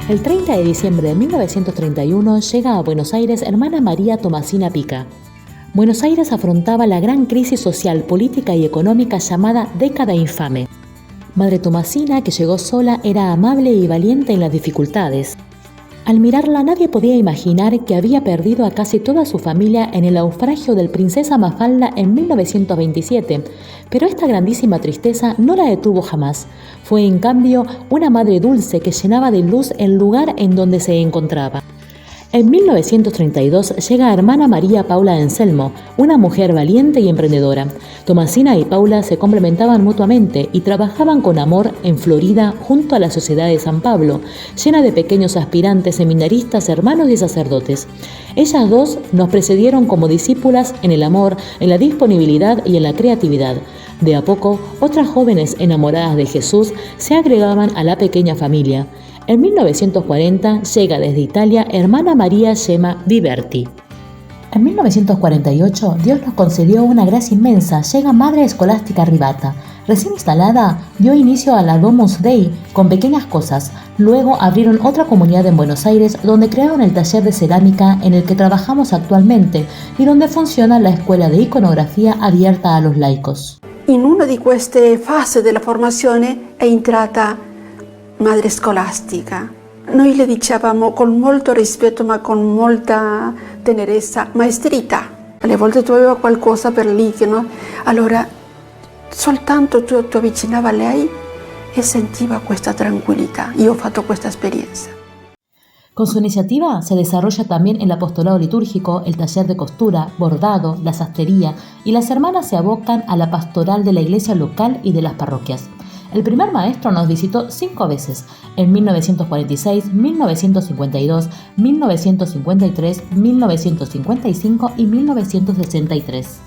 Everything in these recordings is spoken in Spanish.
El 30 de diciembre de 1931 llega a Buenos Aires hermana María Tomasina Pica. Buenos Aires afrontaba la gran crisis social, política y económica llamada década infame. Madre Tomasina, que llegó sola, era amable y valiente en las dificultades. Al mirarla nadie podía imaginar que había perdido a casi toda su familia en el naufragio del Princesa Mafalda en 1927, pero esta grandísima tristeza no la detuvo jamás. Fue en cambio una madre dulce que llenaba de luz el lugar en donde se encontraba. En 1932 llega hermana María Paula Anselmo, una mujer valiente y emprendedora. Tomasina y Paula se complementaban mutuamente y trabajaban con amor en Florida junto a la Sociedad de San Pablo, llena de pequeños aspirantes seminaristas, hermanos y sacerdotes. Ellas dos nos precedieron como discípulas en el amor, en la disponibilidad y en la creatividad. De a poco, otras jóvenes enamoradas de Jesús se agregaban a la pequeña familia. En 1940 llega desde Italia hermana María Gemma Viverti. En 1948 Dios nos concedió una gracia inmensa, llega Madre Escolástica Ribata. Recién instalada, dio inicio a la Domus Dei con pequeñas cosas. Luego abrieron otra comunidad en Buenos Aires donde crearon el taller de cerámica en el que trabajamos actualmente y donde funciona la escuela de iconografia abierta a los laicos. In una di queste fasi della formazione è entrata Madre Scolastica. Noi le dicevamo con molto rispetto ma con molta tenerezza, maestrita. Alle volte tu aveva qualcosa per lì, no? Allora soltanto tu ti avvicinavi a lei e sentiva questa tranquillità. Io ho fatto questa esperienza. Con su iniciativa se desarrolla también el apostolado litúrgico, el taller de costura, bordado, la sastrería y las hermanas se abocan a la pastoral de la iglesia local y de las parroquias. El primer maestro nos visitó 5 veces, en 1946, 1952, 1953, 1955 y 1963.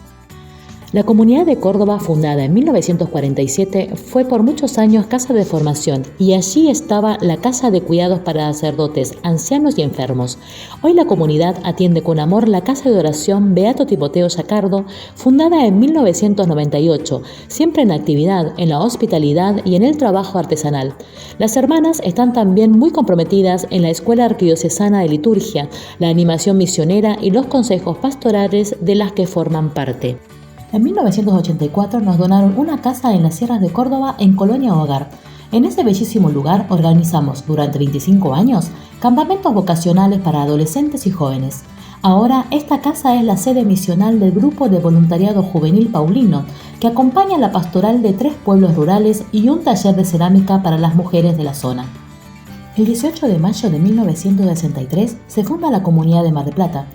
La comunidad de Córdoba, fundada en 1947, fue por muchos años casa de formación y allí estaba la casa de cuidados para sacerdotes, ancianos y enfermos. Hoy la comunidad atiende con amor la casa de oración Beato Timoteo Yacardo, fundada en 1998, siempre en actividad, en la hospitalidad y en el trabajo artesanal. Las hermanas están también muy comprometidas en la Escuela Arquidiocesana de Liturgia, la animación misionera y los consejos pastorales de las que forman parte. En 1984 nos donaron una casa en las sierras de Córdoba en Colonia Hogar. En ese bellísimo lugar organizamos durante 25 años campamentos vocacionales para adolescentes y jóvenes. Ahora esta casa es la sede misional del Grupo de Voluntariado Juvenil Paulino, que acompaña la pastoral de 3 pueblos rurales y un taller de cerámica para las mujeres de la zona. El 18 de mayo de 1963 se funda la Comunidad de Mar del Plata.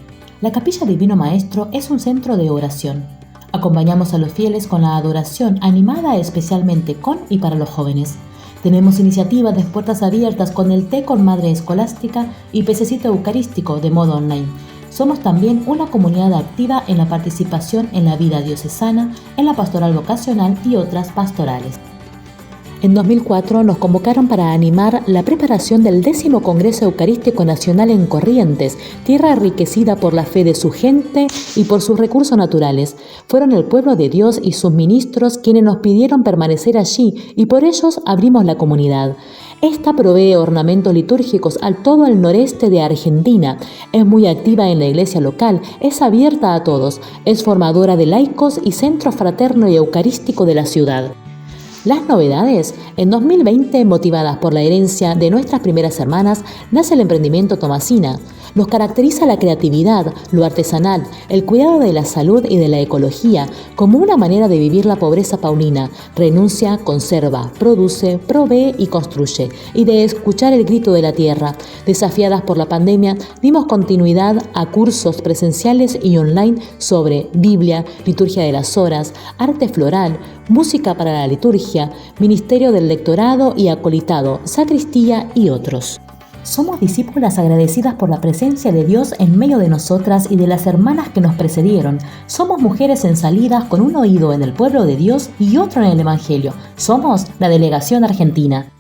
La Capilla Divino Maestro es un centro de oración. Acompañamos a los fieles con la adoración animada especialmente con y para los jóvenes. Tenemos iniciativas de puertas abiertas con el té con Madre Escolástica y pececito eucarístico de modo online. Somos también una comunidad activa en la participación en la vida diocesana, en la pastoral vocacional y otras pastorales. En 2004 nos convocaron para animar la preparación del 10º Congreso Eucarístico Nacional en Corrientes, tierra enriquecida por la fe de su gente y por sus recursos naturales. Fueron el pueblo de Dios y sus ministros quienes nos pidieron permanecer allí y por ellos abrimos la comunidad. Esta provee ornamentos litúrgicos al todo el noreste de Argentina. Es muy activa en la iglesia local, es abierta a todos, es formadora de laicos y centro fraterno y eucarístico de la ciudad. Las novedades, en 2020, motivadas por la herencia de nuestras primeras hermanas, nace el emprendimiento Tomasina. Nos caracteriza la creatividad, lo artesanal, el cuidado de la salud y de la ecología, como una manera de vivir la pobreza paulina. Renuncia, conserva, produce, provee y construye, y de escuchar el grito de la tierra. Desafiadas por la pandemia, dimos continuidad a cursos presenciales y online sobre Biblia, liturgia de las horas, arte floral, música para la liturgia, ministerio del lectorado y acolitado, sacristía y otros. Somos discípulas agradecidas por la presencia de Dios en medio de nosotras y de las hermanas que nos precedieron. Somos mujeres en salidas con un oído en el pueblo de Dios y otro en el Evangelio. Somos la Delegación Argentina.